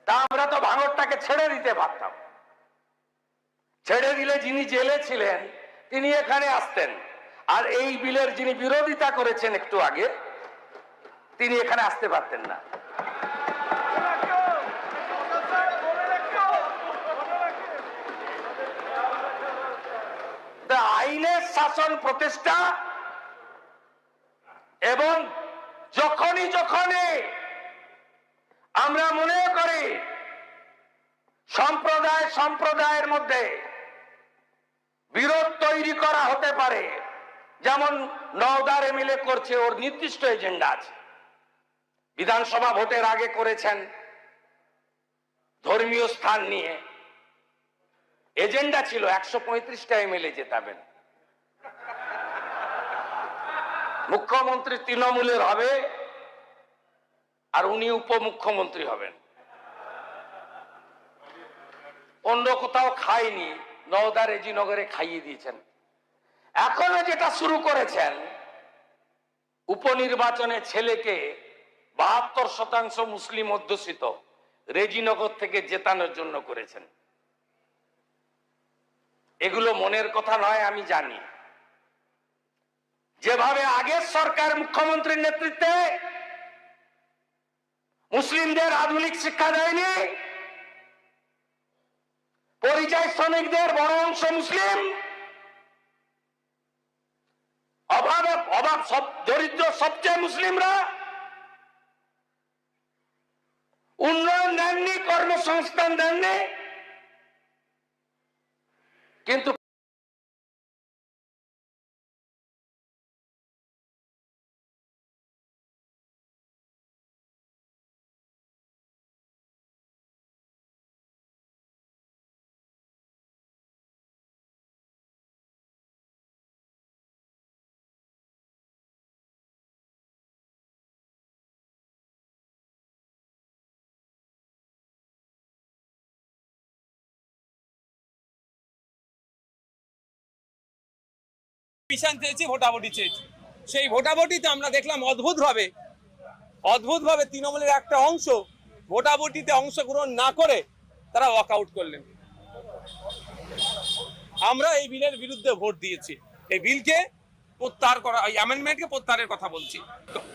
তা আমরা তো ভাঙড়টাকে ছেড়ে দিতে পারতাম। ছেড়ে দিলে যিনি জেলে ছিলেন তিনি এখানে আসতেন, আর এই বিলের যিনি বিরোধিতা করেছেন একটু আগে তিনি এখানে আসতে পারতেন না। আইনের শাসন প্রতিষ্ঠা এবং যখনই আমরা মনে করি সম্প্রদায়ের মধ্যে বিরোধ তৈরি করা হতে পারে, যেমন নওদার এমএলএ করছে, ওর নির্দিষ্ট এজেন্ডা আছে। বিধানসভা ভোটের আগে করেছেন ধর্মীয় স্থান নিয়ে, এজেন্ডা ছিল 135টা এমএলএ জেতাবেন, মুখ্যমন্ত্রী তৃণমূলের হবে আর উনি উপমুখ্যমন্ত্রী হবেন। অন্য কোথাও খায়নি, নওদা রেজিনগরে খাইয়ে দিয়েছেন। এখনো যেটা শুরু করেছেন, উপনির্বাচনে ছেলেকে 72% মুসলিম অধ্যুষিত রেজিনগর থেকে জেতানোর জন্য করেছেন। এগুলো মনের কথা নয়, আমি জানি। যেভাবে আগের সরকার মুখ্যমন্ত্রীর নেতৃত্বে মুসলিমদের আধুনিক শিক্ষা দেয়নি, পরিযায়ী শ্রমিকদের বড় অংশ মুসলিম, অভাব দরিদ্র সবচেয়ে মুসলিমরা, উন্নয়ন দেননি, কর্মসংস্থান দেননি, কিন্তু মিশন চেয়েছি, ভোটাভুটি চেয়েছি। সেই ভোটাভুটিতে আমরা দেখলাম অদ্ভুতভাবে তৃণমূলের একটা অংশ ভোটাভুটিতে অংশগ্রহণ না করে তারা ওয়াক আউট করলেন। আমরা এই বিলের বিরুদ্ধে ভোট দিয়েছি। এই বিলকে প্রত্যাহার করা, এই অ্যামেন্ডমেন্টকে প্রত্যাহারের কথা বলছি।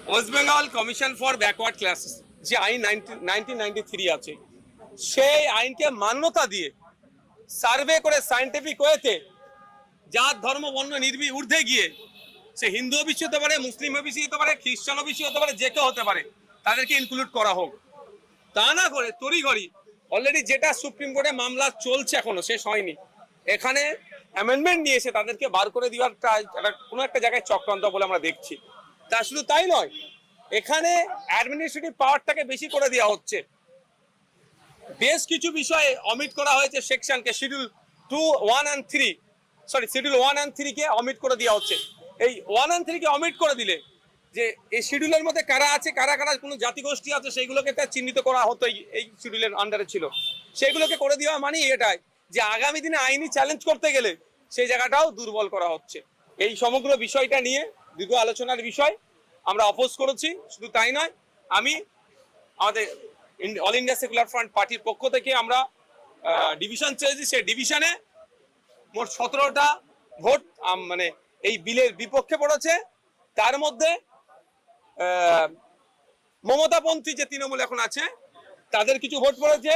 West Bengal commission for backward classes যে আইন 1993 আছে, সেই আইনকে মান্যতা দিয়ে সার্ভে করে সায়েন্টিফিক ওয়েতে জাত ধর্ম বর্ণ ঊর্ধ্বে গিয়ে, সে হিন্দু ওবিসি হতে পারে, মুসলিম ওবিসি হতে পারে, খ্রিস্টান ওবিসি হতে পারে, যে কেউ হতে পারে, তাদেরকে ইনক্লুড করা হোক। তা না করে তড়িঘড়ি অলরেডি যেটা সুপ্রিম কোর্টে মামলা চলছে, এখনো শেষ হয়নি, এখানে অ্যামেন্ডমেন্ট নিয়ে এসে তাদেরকে বার করে দেওয়ার কোনো একটা জায়গায় চক্রান্ত বলে আমরা দেখছি। তা শুধু তাই নয়, এখানে অ্যাডমিনিস্ট্রেটিভ পাওয়ারটাকে বেশি করে দেওয়া হচ্ছে। বেশ কিছু বিষয়ে অমিট করা হয়েছে সেকশনকে, শিডিউল 1 and 3 কে অমিট করে দেওয়া হচ্ছে। এই 1 and 3 কে অমিট করে দিলে যে এই শিডিউলের মধ্যে কারা আছে, কারা কোনো জাতিগোষ্ঠী আছে, সেইগুলোকে চিহ্নিত করা হতো, এই শিডিউলের আন্ডারে ছিল, সেগুলোকে করে দেওয়া মানে এটাই যে আগামী দিনে আইনি চ্যালেঞ্জ করতে গেলে সেই জায়গাটাও দুর্বল করা হচ্ছে। এই সমগ্র বিষয়টা নিয়ে দীর্ঘ আলোচনার বিষয়, আমরা অপোজ করেছি। শুধু তাই নয়, আমি আমাদের অল ইন্ডিয়া সেকুলার ফ্রন্ট পার্টির পক্ষ থেকে আমরা ডিভিশন চেয়েছি। সেই ডিভিশনে মোট 17টা ভোট মানে এই বিলের বিপক্ষে পড়েছে। তার মধ্যে মমতাপন্থী যে তৃণমূল এখন আছে তাদের কিছু ভোট পড়েছে,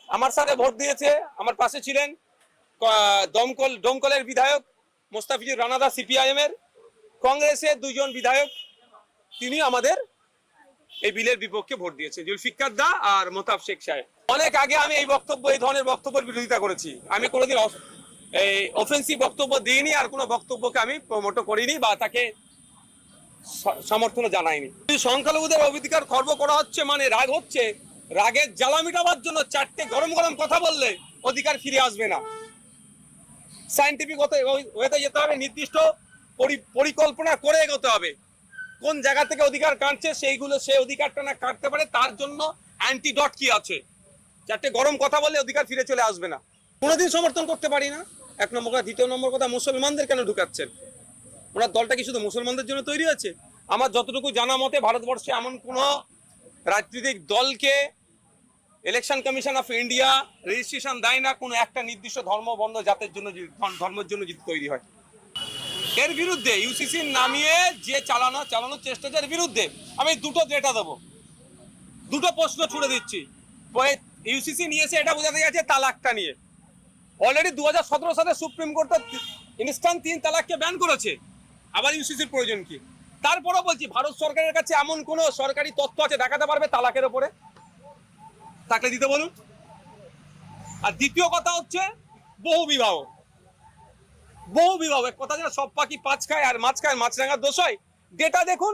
আমার সাথে ভোট দিয়েছে। আমার পাশে ছিলেন দমকলের বিধায়ক মোস্তাফিজুর রানাদা সিপিআইএম এর, কংগ্রেসের 2 জন বিধায়ক, তিনি আমাদের এই বিলের বিপক্ষে ভোট দিয়েছে, জুলফিকার দা আর মোতাব শেখ সাহেব। অনেক আগে আমি এই ধরনের বক্তব্যের বিরোধিতা করেছি। আমি কোনোদিন এই অফেন্সিভ বক্তব্য দিইনি, আর কোনো বক্তব্যকে আমি প্রমোট করিনি বা তাকে সমর্থন জানাইনি। সংখ্যালঘুদের অধিকার খর্ব করা হচ্ছে মানে রাগ হচ্ছে, রাগের জ্বালা মেটাবার জন্য 4টে গরম কথা বললে অধিকার ফিরে আসবে না। সায়েন্টিফিক ওয়েতে যেতে হবে, নির্দিষ্ট পরিকল্পনা করে এগোতে হবে। কোন জায়গা থেকে অধিকার কাটছে সেই অধিকারটা না কাটতে পারে, তার জন্য অ্যান্টিডট কি আছে। 4টে গরম কথা বললে অধিকার ফিরে চলে আসবে না, কোনোদিন সমর্থন করতে পারি না। 1 নম্বর কথা। 2 নম্বর কথা, মুসলমানদের কেন ঢুকাচ্ছেন? ওনার দলটা কি শুধু মুসলমানদের জন্য তৈরি হয়েছে? আমার যতটুকু জানা মতে ভারতবর্ষে এমন কোনো রাজনৈতিক দলকে election commission of India registration দেয় না কোনো একটা নির্দিষ্ট ধর্মবর্ণ জাতের জন্য, ধর্মের জন্য যদি তৈরি হয়। এর বিরুদ্ধে ইউসিসি নামিয়ে যে চালানোর চেষ্টা, এর বিরুদ্ধে আমি দুটো ডেটা দেবো, দুটো প্রশ্ন ছুড়ে দিচ্ছি। ইউসিসি নিয়েছে এটা বোঝাতে যাচ্ছে তালাকটা নিয়ে। অলরেডি 2017 সালে সুপ্রিম কোর্ট ইনস্ট্যান্ট 3 তালাককে ব্যান করেছে, আবার ইউসিসির প্রয়োজন কি? তারপরও বলছি, ভারত সরকারের কাছে এমন কোন সরকারি তথ্য আছে দেখাতে পারবে তালাকের ওপরে? থাকলে দিতে বলুন। আর দ্বিতীয় কথা হচ্ছে বহু বিবাহ। এক কথা যেন সব পাখি পাঁচ খায় আর মাছ খায় মাছরাঙার দোষ হয়। ডেটা দেখুন,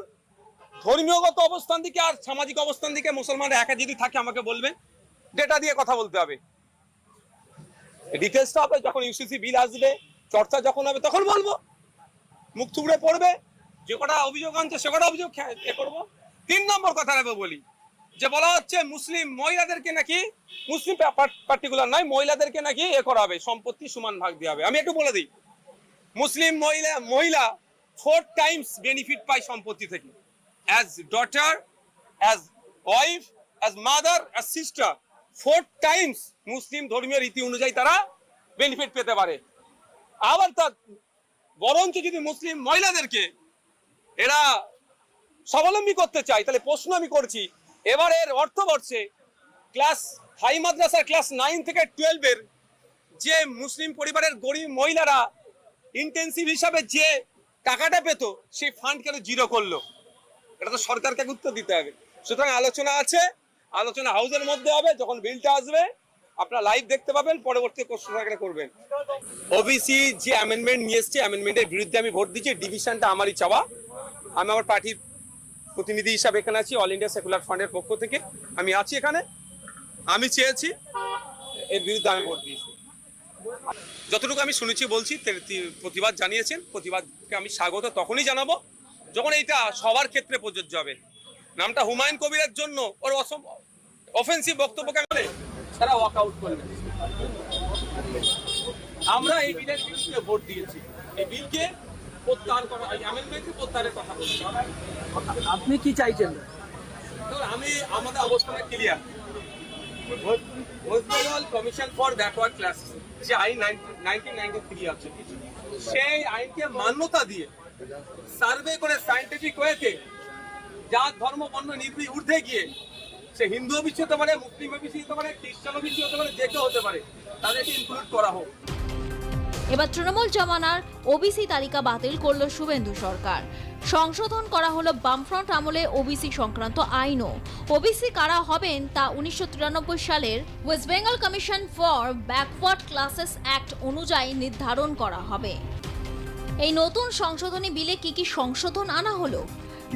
ধর্মীয়গত অবস্থান দিকে আর সামাজিক অবস্থান দিকে মুসলমানরা একা যদি থাকে আমাকে বলবেন, ডেটা দিয়ে কথা বলতে হবে। ডিটেলসটা হবে যখন ইউসিসি বিল আসবে, চর্চা যখন হবে তখন বলবো। মুখ থুবড়ে পড়বে, যে কটা অভিযোগ আনছে সে কটা অভিযোগ করবো। 3 নম্বর কথা বলি, যে বলা হচ্ছে মুসলিম মহিলাদেরকে নাকি, মুসলিম পার্টিকুলার নয়, মহিলাদেরকে নাকি করা হবে, সম্পত্তি সমান ভাগ দেওয়া হবে। আমি একটু বলে দিই, মুসলিম মহিলা 4 টাইমস বেনিফিট পায় সম্পত্তি থেকে, as daughter, as wife, as mother, as sister. 4 times মুসলিম ধর্মীয় রীতি অনুযায়ী তারা বেনিফিট পেতে পারে। আবার তার বরঞ্চ যদি মুসলিম মহিলাদেরকে এরা স্বাবলম্বী করতে চায়, তাহলে প্রশ্ন আমি করছি, এবারের অর্থবর্ষে ক্লাস 5 মাদ্রাসার ক্লাস 9 থেকে 12 এর যে মুসলিম পরিবারের গরিব মহিলারা ইন্টেন্সিভ হিসাবে যে টাকাটা পেত, সেই ফান্ড কেন জিরো করলো? এটা তো সরকারকে উত্তর দিতে হবে। সুতরাং আলোচনা আছে, আলোচনা হাউসের মধ্যে হবে, যখন বিলটা আসবে আপনারা লাইভ দেখতে পাবেন, পরবর্তী প্রশ্ন করবেন। ওবিসি যে অ্যামেন্ডমেন্ট নিয়ে এসছে, অ্যামেন্ডমেন্টের বিরুদ্ধে আমি ভোট দিচ্ছি। ডিভিশনটা আমারই চাওয়া, আমি আমার পার্টির প্রতিনিধি হিসাবে এখানে আছি, অল ইন্ডিয়া সেকুলার ফান্ডের পক্ষ থেকে আমি আছি এখানে। আমি চেয়েছি, এর বিরুদ্ধে আমি ভোট দিয়েছি। যতটুকু আমি শুনেছি বলছি, প্রতিবাদ জানিয়েছেন, প্রতিবাদকে আমি স্বাগত তখনই জানাবো যখন এইটা সবার ক্ষেত্রে প্রযোজ্য হবে। নামটা হুমায়ুন কবিরের জন্য ওর অফেন্সিভ বক্তব্যকে তারা ওয়াক আউট করবে। আমরা এই বিলের বিরুদ্ধে ভোট দিয়েছি, এই বিলকে প্রত্যাহার করা, এই অ্যামেন্ডমেন্টকে প্রত্যাহারের কথা বলছি। আপনি কি চাইছেন? আমি আমাদের অবস্থানে clear. West Bengal commission for backward class যে আইন 1993 আছে, সেই আইনকে মান্যতা দিয়ে সার্ভে করে সায়েন্টিফিক ওয়েতে যার ধর্ম বর্ণ নির্বিশেষে ঊর্ধ্বে গিয়ে, সে হিন্দু ওবিসি হতে পারে, মুসলিম ওবিসি হতে পারে, খ্রিস্টান ওবিসি হতে পারে, যে কেউ হতে পারে, তাদেরকে ইনক্লুড করা হোক। এবার তৃণমূল জমানার ওবিসি তালিকা বাতিল করল শুভেন্দু সরকার। সংশোধন করা হলো বামফ্রন্ট আমলে ওবিসি সংক্রান্ত আইনও। ওবিসি কারা হবেন তা 1993 সালের West Bengal commission for backward classes act অনুযায়ী নির্ধারণ করা হবে। এই নতুন সংশোধনী বিলে কি সংশোধন আনা হলো?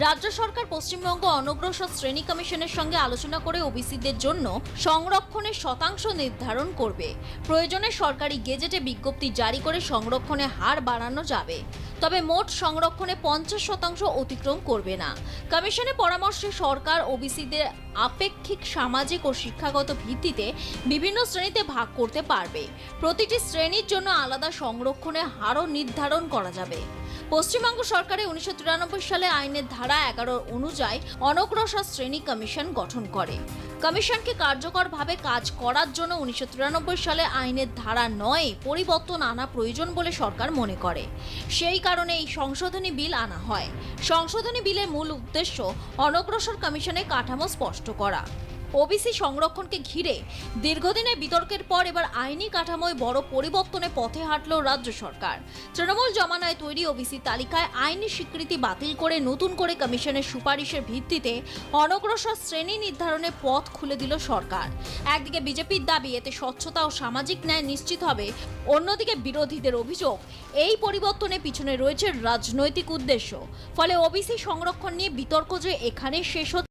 রাজ্য সরকার পশ্চিমবঙ্গ অনগ্রসর শ্রেণী কমিশনের সঙ্গে আলোচনা করে ওবিসিদের জন্য সংরক্ষণের শতাংশ নির্ধারণ করবে। প্রয়োজনে সরকারি গেজেটে বিজ্ঞপ্তি জারি করে সংরক্ষণের হার বাড়ানো যাবে, তবে মোট সংরক্ষণে 50% অতিক্রম করবে না। কমিশনের পরামর্শে সরকার ওবিসিদের আপেক্ষিক সামাজিক ও শিক্ষাগত ভিত্তিতে বিভিন্ন শ্রেণীতে ভাগ করতে পারবে। প্রতিটি শ্রেণীর জন্য আলাদা সংরক্ষণের হারও নির্ধারণ করা যাবে। পশ্চিমবঙ্গ সরকারের 1993 সালে আইনের ধারা 11 অনুযায়ী অনগ্রসর শ্রেণী কমিশন গঠন করে। কমিশনকে কার্যকরভাবে কাজ করার জন্য 1993 সালে আইনের ধারা 9 পরিবর্তন আনা প্রয়োজন বলে সরকার মনে করে। সেই কারণে এই সংশোধনী বিল আনা হয়। সংশোধনী বিলের মূল উদ্দেশ্য অনগ্রসর কমিশনের কাঠামো স্পষ্ট করা। ওবিসি সংরক্ষণকে ঘিরে দীর্ঘদিনের বিতর্কের পর এবার আইনি কাঠামোয় বড় পরিবর্তনের পথে হাঁটল রাজ্য সরকার। তৃণমূল জমানায় তৈরি ওবিসি তালিকায় আইনি স্বীকৃতি বাতিল করে নতুন করে কমিশনের সুপারিশের ভিত্তিতে অনগ্রসর শ্রেণী নির্ধারণের পথ খুলে দিল সরকার। একদিকে বিজেপির দাবি এতে স্বচ্ছতা ও সামাজিক ন্যায় নিশ্চিত হবে, অন্যদিকে বিরোধীদের অভিযোগ এই পরিবর্তনের পিছনে রয়েছে রাজনৈতিক উদ্দেশ্য। ফলে ওবিসি সংরক্ষণ নিয়ে বিতর্ক যে এখানে শেষ